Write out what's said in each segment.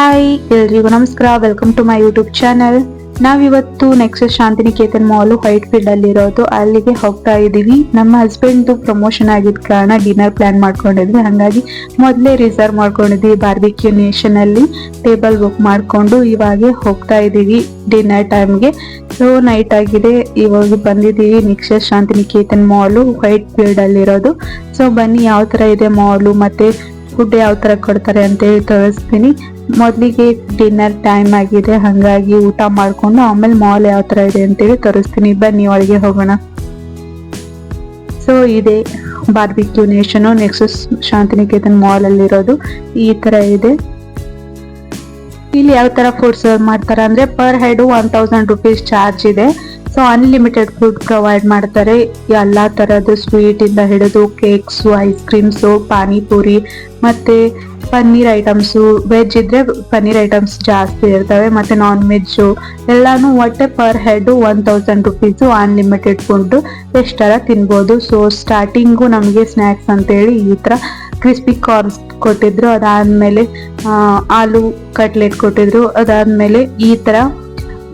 Hi ಎಲ್ರಿಗೂ ನಮಸ್ಕಾರ, welcome to my YouTube channel. ನಾವಿವತ್ತು Nexus Shantiniketan mall Whitefield ಅಲ್ಲಿ ಇರೋದು, ಅಲ್ಲಿಗೆ ಹೋಗ್ತಾ ಇದೀವಿ. ನಮ್ಮ ಹಸ್ಬೆಂಡ್ ಪ್ರಮೋಷನ್ ಆಗಿದ್ ಕಾರಣ ಡಿನ್ನರ್ ಪ್ಲಾನ್ ಮಾಡ್ಕೊಂಡಿದ್ವಿ. ಹಾಗಾಗಿ ಮೊದಲೇ ರಿಸರ್ವ್ ಮಾಡ್ಕೊಂಡಿದ್ವಿ ಬಾರ್ಬಿಕ್ಯೂ ನೇಷನ್ ಅಲ್ಲಿ ಟೇಬಲ್ ಬುಕ್ ಮಾಡ್ಕೊಂಡು ಇವಾಗ ಹೋಗ್ತಾ ಇದೀವಿ ಡಿನ್ನರ್ ಟೈಮ್ಗೆ. ಸೊ ನೈಟ್ ಆಗಿದೆ, ಇವಾಗ ಬಂದಿದೀವಿ nexus Shantiniketan mall Whitefield ಅಲ್ಲಿ ಇರೋದು. ಸೊ ಬನ್ನಿ ಯಾವ ತರ ಇದೆ ಮಾಲು ಮತ್ತೆ ಫುಡ್ ಯಾವ ತರ ಕೊಡ್ತಾರೆ ಅಂತ ಹೇಳಿ ತೋರಿಸ್ತೀನಿ. ಮೊದಲಿಗೆ ಡಿನ್ನರ್ ಟೈಮ್ ಆಗಿದೆ, ಹಾಗಾಗಿ ಊಟ ಮಾಡ್ಕೊಂಡು ಆಮೇಲೆ ಮಾಲ್ ಯಾವ ತರ ಇದೆ ಅಂತೇಳಿ ತೋರಿಸ್ತೀನಿ. ಬನ್ನಿ ಒಳಗೆ ಹೋಗೋಣ. ಸೊ ಇದೆ barbecue nation nexus Shantiniketan mall ಅಲ್ಲಿ ಇರೋದು. ಈ ತರ ಇದೆ. ಇಲ್ಲಿ ಯಾವ ತರ ಫುಡ್ ಸರ್ವ್ ಮಾಡ್ತಾರೆ ಅಂದ್ರೆ ಪರ್ ಹೆಡ್ 1000 rupees ಚಾರ್ಜ್ ಇದೆ. ಸೊ ಅನ್ಲಿಮಿಟೆಡ್ ಫುಡ್ ಪ್ರೊವೈಡ್ ಮಾಡ್ತಾರೆ. ಎಲ್ಲಾ ತರದ್ದು ಸ್ವೀಟ್ ಇಂದ ಹಿಡಿದು ಕೇಕ್ಸ್, ಐಸ್ ಕ್ರೀಮ್ಸ್, ಪಾನಿಪುರಿ ಮತ್ತೆ ಪನ್ನೀರ್ ಐಟಮ್ಸ್. ವೆಜ್ ಇದ್ರೆ ಪನ್ನೀರ್ ಐಟಮ್ಸ್ ಜಾಸ್ತಿ ಇರ್ತವೆ, ಮತ್ತೆ ನಾನ್ ವೆಜ್ ಎಲ್ಲಾನು ಒಟ್ಟೆ per head 1000 rupees unlimited food ಎಷ್ಟರ ತಿನ್ಬೋದು. ಸೊ ಸ್ಟಾರ್ಟಿಂಗು ನಮಗೆ ಸ್ನಾಕ್ಸ್ ಅಂತೇಳಿ ಈ ತರ ಕ್ರಿಸ್ಪಿ ಕಾರ್ನ್ಸ್ ಕೊಟ್ಟಿದ್ರು, ಅದಾದ್ಮೇಲೆ ಆಲೂ ಕಟ್ಲೆಟ್ ಕೊಟ್ಟಿದ್ರು, ಅದಾದ್ಮೇಲೆ ಈ ತರ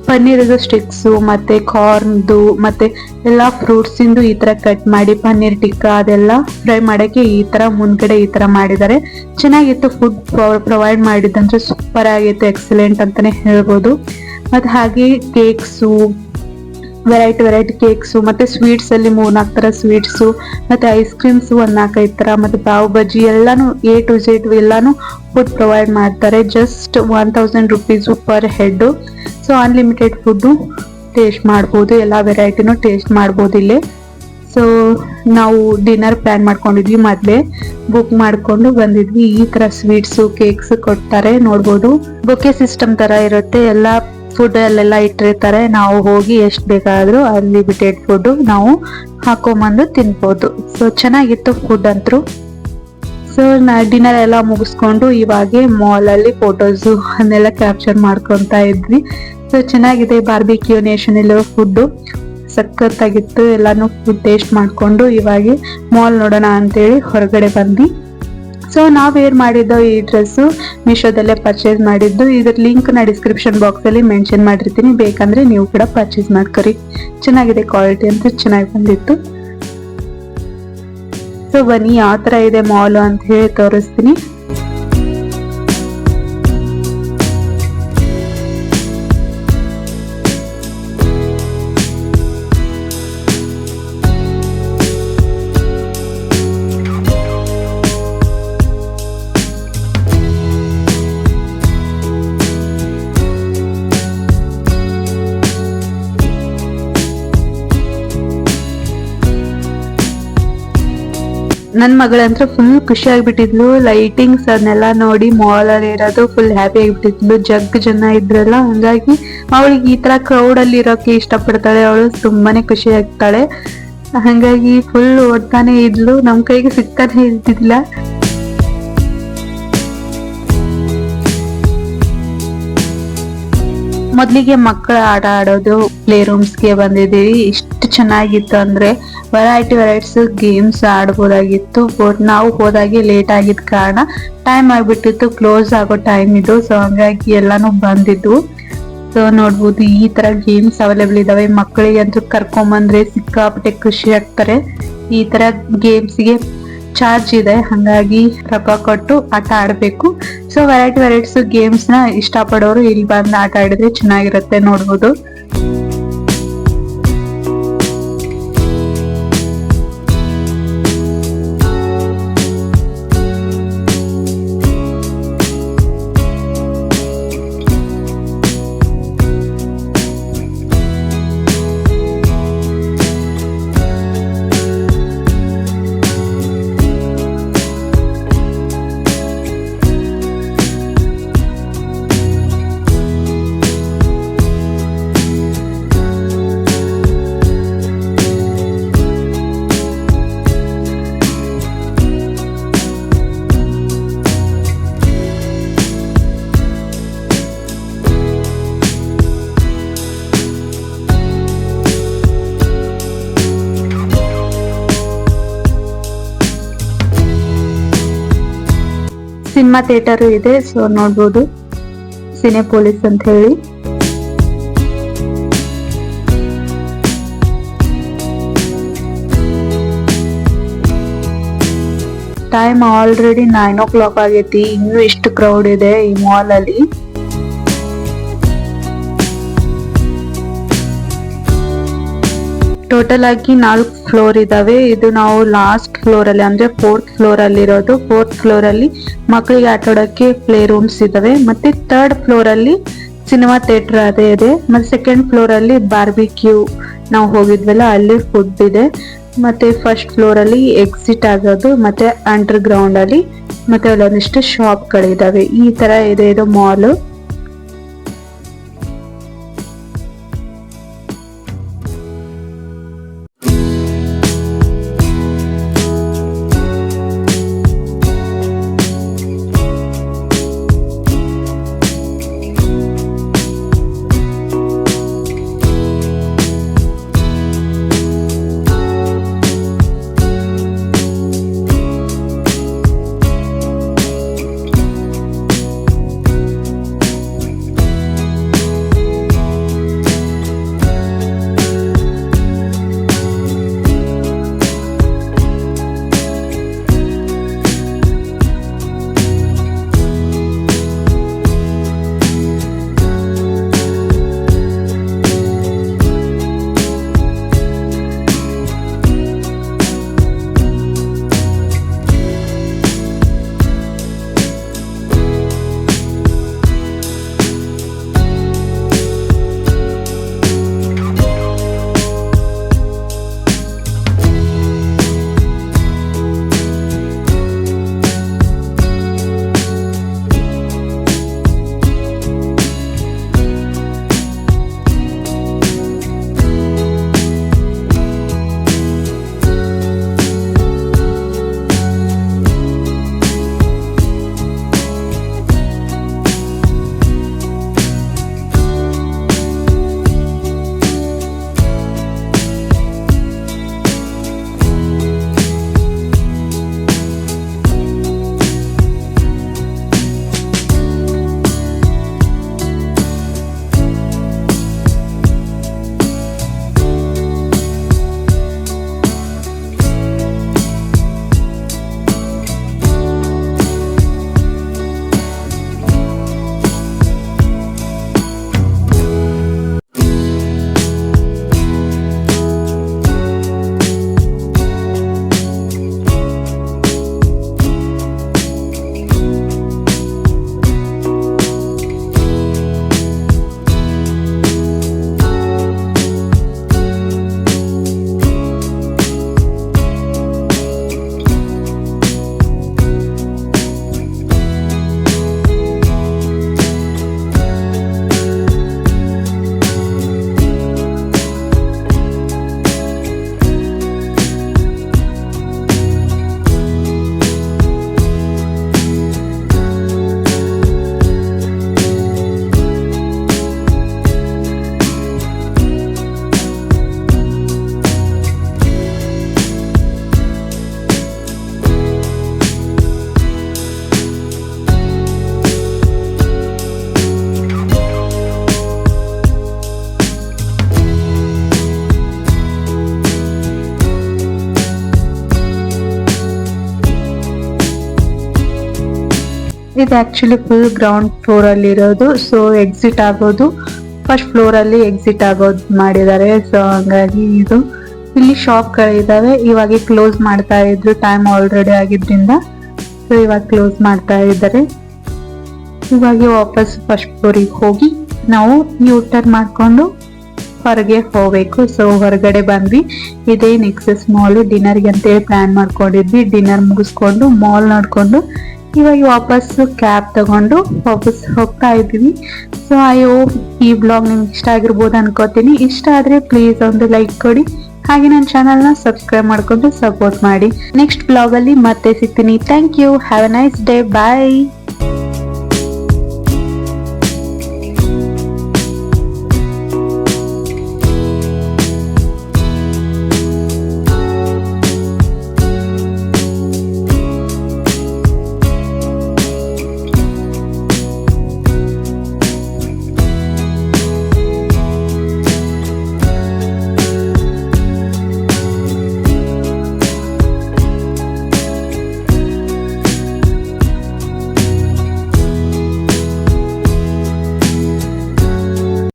ಪನ್ನೀರ್ದು ಸ್ಟಿಕ್ಸ್ ಮತ್ತೆ ಕಾರ್ನ್ದು ಮತ್ತೆ ಎಲ್ಲಾ ಫ್ರೂಟ್ಸ್ ಇಂದು ಈ ತರ ಕಟ್ ಮಾಡಿ ಪನ್ನೀರ್ ಟಿಕ್ಕಾ ಅದೆಲ್ಲ ಫ್ರೈ ಮಾಡಕ್ಕೆ ಈ ತರ ಮುಂದ್ಗಡೆ ಈ ತರ ಮಾಡಿದ್ದಾರೆ. ಚೆನ್ನಾಗಿತ್ತು. ಫುಡ್ ಪ್ರೊವೈಡ್ ಮಾಡಿದಂದ್ರೆ ಸೂಪರ್ ಆಗಿತ್ತು, ಎಕ್ಸಲೆಂಟ್ ಅಂತಾನೆ ಹೇಳ್ಬೋದು. ಮತ್ತೆ ಹಾಗೆ ಕೇಕ್ಸು, ವೆರೈಟಿ ಕೇಕ್ಸ್ ಮತ್ತೆ ಸ್ವೀಟ್ಸ್ ಅಲ್ಲಿ 3-4 ತರ ಸ್ವೀಟ್ಸ್ ಮತ್ತೆ ಐಸ್ ಕ್ರೀಮ್ಸ್ 1-4-5 ತರ ಮತ್ತೆ ಪಾವ್ ಬಜ್ಜಿ ಎಲ್ಲಾನು A to Z ಎಲ್ಲಾನು ಫುಡ್ ಪ್ರೊವೈಡ್ ಮಾಡ್ತಾರೆ. Just 1000 rupees per head. So unlimited food taste ಮಾಡ್ಬೋದು, ಎಲ್ಲಾ ವೆರೈಟಿನೂ ಟೇಸ್ಟ್ ಮಾಡ್ಬೋದು ಇಲ್ಲಿ. ಸೊ ನಾವು ಡಿನ್ನರ್ ಪ್ಲಾನ್ ಮಾಡ್ಕೊಂಡಿದ್ವಿ, ಮೊದ್ಲೇ ಬುಕ್ ಮಾಡ್ಕೊಂಡು ಬಂದಿದ್ವಿ. ಈ ತರ ಸ್ವೀಟ್ಸ್ ಕೇಕ್ಸ್ ಕೊಡ್ತಾರೆ, ನೋಡ್ಬೋದು. ಬೊಕ್ಕೆ ಸಿಸ್ಟಮ್ ತರ ಇರುತ್ತೆ, ಎಲ್ಲಾ ಫುಡ್ ಅಲ್ಲೆಲ್ಲ ಇಟ್ಟಿರ್ತಾರೆ. ನಾವು ಹೋಗಿ ಎಷ್ಟು ಬೇಕಾದ್ರೂ ಅನ್ಲಿಮಿಟೆಡ್ ಫುಡ್ ನಾವು ಹಾಕೊಂಬಂದು ತಿನ್ಬೋದು. ಸೊ ಚೆನ್ನಾಗಿತ್ತು ಫುಡ್ ಅಂತೂ. ಸೊ ಡಿನ್ನರ್ ಎಲ್ಲ ಮುಗಿಸ್ಕೊಂಡು ಇವಾಗ ಮಾಲ್ ಅಲ್ಲಿ ಫೋಟೋಸ್ ಅದನ್ನೆಲ್ಲ ಕ್ಯಾಪ್ಚರ್ ಮಾಡ್ಕೊಂತ ಇದ್ವಿ. ಸೊ ಚೆನ್ನಾಗಿದೆ ಬಾರ್ಬಿಕ್ಯೂ ನೇಷನ್ ಇರೋ ಫುಡ್, ಸಖತ್ತಾಗಿತ್ತು. ಎಲ್ಲಾನು ಫುಡ್ ಟೇಸ್ಟ್ ಮಾಡ್ಕೊಂಡು ಇವಾಗ ಮಾಲ್ ನೋಡೋಣ ಅಂತೇಳಿ ಹೊರಗಡೆ ಬಂದ್ವಿ. ಸೊ ನಾವ್ ವೇರ್ ಮಾಡಿದ್ದು ಈ ಡ್ರೆಸ್ ಮೀಶೋದಲ್ಲೇ ಪರ್ಚೇಸ್ ಮಾಡಿದ್ದು. ಇದ್ರ ಲಿಂಕ್ ನ ಡಿಸ್ಕ್ರಿಪ್ಷನ್ ಬಾಕ್ಸ್ ಅಲ್ಲಿ ಮೆನ್ಷನ್ ಮಾಡಿರ್ತೀನಿ, ಬೇಕಂದ್ರೆ ನೀವು ಕೂಡ ಪರ್ಚೇಸ್ ಮಾಡ್ಕೊರಿ. ಚೆನ್ನಾಗಿದೆ, ಕ್ವಾಲಿಟಿ ಅಂತ ಚೆನ್ನಾಗಿ ಬಂದಿತ್ತು. ಸೊ ಬನ್ನಿ ಯಾವ ತರ ಇದೆ ಮಾಲ್ ಅಂತ ಹೇಳಿ ತೋರಿಸ್ತೀನಿ. ನನ್ ಮಗಳಂತ್ರ ಫುಲ್ ಖುಷಿ ಆಗ್ಬಿಟ್ಟಿದ್ಲು. ಲೈಟಿಂಗ್ಸ್ ಅದನ್ನೆಲ್ಲ ನೋಡಿ ಮಾಲ್ ಅಲ್ಲಿ ಇರೋದು ಫುಲ್ ಹ್ಯಾಪಿ ಆಗ್ಬಿಟ್ಟಿದ್ಲು. ಜನ ಇದ್ರಲ್ಲ, ಹಂಗಾಗಿ ಅವಳಿಗೆ ಈ ತರ ಕ್ರೌಡ್ ಅಲ್ಲಿ ಇರೋಕೆ ಇಷ್ಟಪಡ್ತಾಳೆ. ಅವಳು ತುಂಬಾನೇ ಖುಷಿ ಆಗ್ತಾಳೆ, ಹಂಗಾಗಿ ಫುಲ್ ಓಡ್ತಾನೆ ಇದ್ಲು, ನಮ್ ಕೈಗೆ ಸಿಗ್ತಾನೆ ಇರ್ತಿದ್ಲ. ಮೊದ್ಲಿಗೆ ಮಕ್ಕಳ ಆಟ ಆಡೋದು ಪ್ಲೇ ರೂಮ್ಸ್ಗೆ ಬಂದಿದ್ದೀವಿ. ಇಷ್ಟು ಚೆನ್ನಾಗಿತ್ತು ಅಂದ್ರೆ ವೆರೈಟೀಸ್ ಗೇಮ್ಸ್ ಆಡ್ಬೋದಾಗಿತ್ತು. ಬಟ್ ನಾವು ಹೋದಾಗೆ ಲೇಟ್ ಆಗಿದ್ ಕಾರಣ ಟೈಮ್ ಆಗ್ಬಿಟ್ಟಿತ್ತು, ಕ್ಲೋಸ್ ಆಗೋ ಟೈಮ್ ಇದು. ಸೊ ಹಂಗಾಗಿ ಎಲ್ಲಾನು ಬಂದಿದ್ವು. ಸೊ ನೋಡ್ಬೋದು ಈ ತರ ಗೇಮ್ಸ್ ಅವೈಲೇಬಲ್ ಇದಾವೆ. ಮಕ್ಕಳಿಗೆ ಅಂತೂ ಕರ್ಕೊಂಬಂದ್ರೆ ಸಿಕ್ಕಾಪಟ್ಟೆ ಖುಷಿ ಆಗ್ತಾರೆ. ಈ ತರ ಗೇಮ್ಸ್ಗೆ ಚಾರ್ಜ್ ಇದೆ, ಹಂಗಾಗಿ ರೊಕ್ಕ ಕೊಟ್ಟು ಆಟ ಆಡ್ಬೇಕು. ಸೊ ವೆರೈಟೀಸ್ ಗೇಮ್ಸ್ ನ ಇಷ್ಟಪಡೋರು ಇಲ್ಲಿ ಬಂದು ಆಟ ಆಡಿದ್ರೆ ಚೆನ್ನಾಗಿರುತ್ತೆ, ನೋಡ್ಬೋದು. ಸಿನಿಮಾ ಥಿಯೇಟರ್ ಇದೆ. ಸೊ ನೋಡ್ಬೋದು ಸಿನೆಪೋಲಿಸ್ ಅಂತ ಹೇಳಿ. ಟೈಮ್ ಆಲ್ರೆಡಿ 9 o'clock ಆಗೈತಿ. ಇನ್ನೂ ಎಷ್ಟು ಕ್ರೌಡ್ ಇದೆ ಈ ಮಾಲ್ ಅಲ್ಲಿ. ಟೋಟಲ್ ಆಗಿ 4 ಫ್ಲೋರ್ ಇದಾವೆ. ಇದು ನಾವು ಲಾಸ್ಟ್ ಫ್ಲೋರ್ ಅಲ್ಲಿ ಅಂದ್ರೆ 4th ಫ್ಲೋರ್ ಅಲ್ಲಿ ಇರೋದು. 4th ಫ್ಲೋರ್ ಅಲ್ಲಿ ಮಕ್ಕಳಿಗೆ ಆಟ ಆಡೋಕೆ ಪ್ಲೇ ರೂಮ್ಸ್ ಇದಾವೆ. ಮತ್ತೆ 3rd ಫ್ಲೋರ್ ಅಲ್ಲಿ ಸಿನಿಮಾ ಥಿಯೇಟರ್ ಅದೇ ಇದೆ. ಮತ್ತೆ 2nd ಫ್ಲೋರ್ ಅಲ್ಲಿ ಬಾರ್ಬಿಕ್ಯೂ ನಾವು ಹೋಗಿದ್ವಲ್ಲ ಅಲ್ಲಿ ಫುಡ್ ಇದೆ. ಮತ್ತೆ 1st ಫ್ಲೋರ್ ಅಲ್ಲಿ ಎಕ್ಸಿಟ್ ಆಗೋದು, ಮತ್ತೆ ಅಂಡರ್ ಗ್ರೌಂಡ್ ಅಲ್ಲಿ ಮತ್ತೆ ಅಲ್ಲೊಂದಿಷ್ಟು ಶಾಪ್ ಗಳಿದಾವೆ. ಈ ತರ ಇದೆ ಇದು ಮಾಲ್. ಇದು ಆಕ್ಚುಲಿ ಫುಲ್ ಗ್ರೌಂಡ್ ಫ್ಲೋರ್ ಅಲ್ಲಿ ಇರೋದು. ಸೊ ಎಕ್ಸಿಟ್ ಆಗೋದು 1st ಫ್ಲೋರ್ ಅಲ್ಲಿ ಎಕ್ಸಿಟ್ ಆಗೋದು ಮಾಡಿದ್ದಾರೆ. ಸೊ ಹಂಗಾಗಿ ಇದು ಇಲ್ಲಿ ಶಾಪ್ ಗಳಿದಾವೆ. ಇವಾಗ ಕ್ಲೋಸ್ ಮಾಡ್ತಾ ಇದ್ರು, ಟೈಮ್ ಆಲ್ರೆಡಿ ಆಗಿದ್ರಿಂದ. ಸೊ ಇವಾಗ ಕ್ಲೋಸ್ ಮಾಡ್ತಾ ಇದ್ದಾರೆ. ಇವಾಗ ವಾಪಸ್ 1st ಫ್ಲೋರಿಗೆ ಹೋಗಿ ನಾವು ಯೂ ಟರ್ನ್ ಮಾಡ್ಕೊಂಡು ಹೊರಗೆ ಹೋಗ್ಬೇಕು. ಸೊ ಹೊರಗಡೆ ಬಂದ್ವಿ. ಇದೇ ನೆಕ್ಸಸ್ ಮಾಲ್. ಡಿನ್ನರ್ಗೆ ಅಂತೇಳಿ ಪ್ಲಾನ್ ಮಾಡ್ಕೊಂಡಿದ್ವಿ. ಡಿನ್ನರ್ ಮುಗಿಸ್ಕೊಂಡು ಮಾಲ್ ನೋಡ್ಕೊಂಡು ಇವಾಗ ವಾಪಸ್ ಕ್ಯಾಬ್ ತಗೊಂಡು ವಾಪಸ್ ಹೋಗ್ತಾ ಇದ್ದೀವಿ. ಸೊ ಐ ಹೋಪ್ ಈ ಬ್ಲಾಗ್ ನಿಮ್ಗೆ ಇಷ್ಟ ಆಗಿರ್ಬೋದು ಅನ್ಕೋತೀನಿ. ಇಷ್ಟ ಆದ್ರೆ ಪ್ಲೀಸ್ ಒಂದು ಲೈಕ್ ಕೊಡಿ, ಹಾಗೆ ನನ್ನ ಚಾನಲ್ನ ಸಬ್ಸ್ಕ್ರೈಬ್ ಮಾಡ್ಕೊಂಡು ಸಪೋರ್ಟ್ ಮಾಡಿ. ನೆಕ್ಸ್ಟ್ ಬ್ಲಾಗ್ ಅಲ್ಲಿ ಮತ್ತೆ ಸಿಗ್ತೀನಿ. Thank you. Have a nice day. Bye.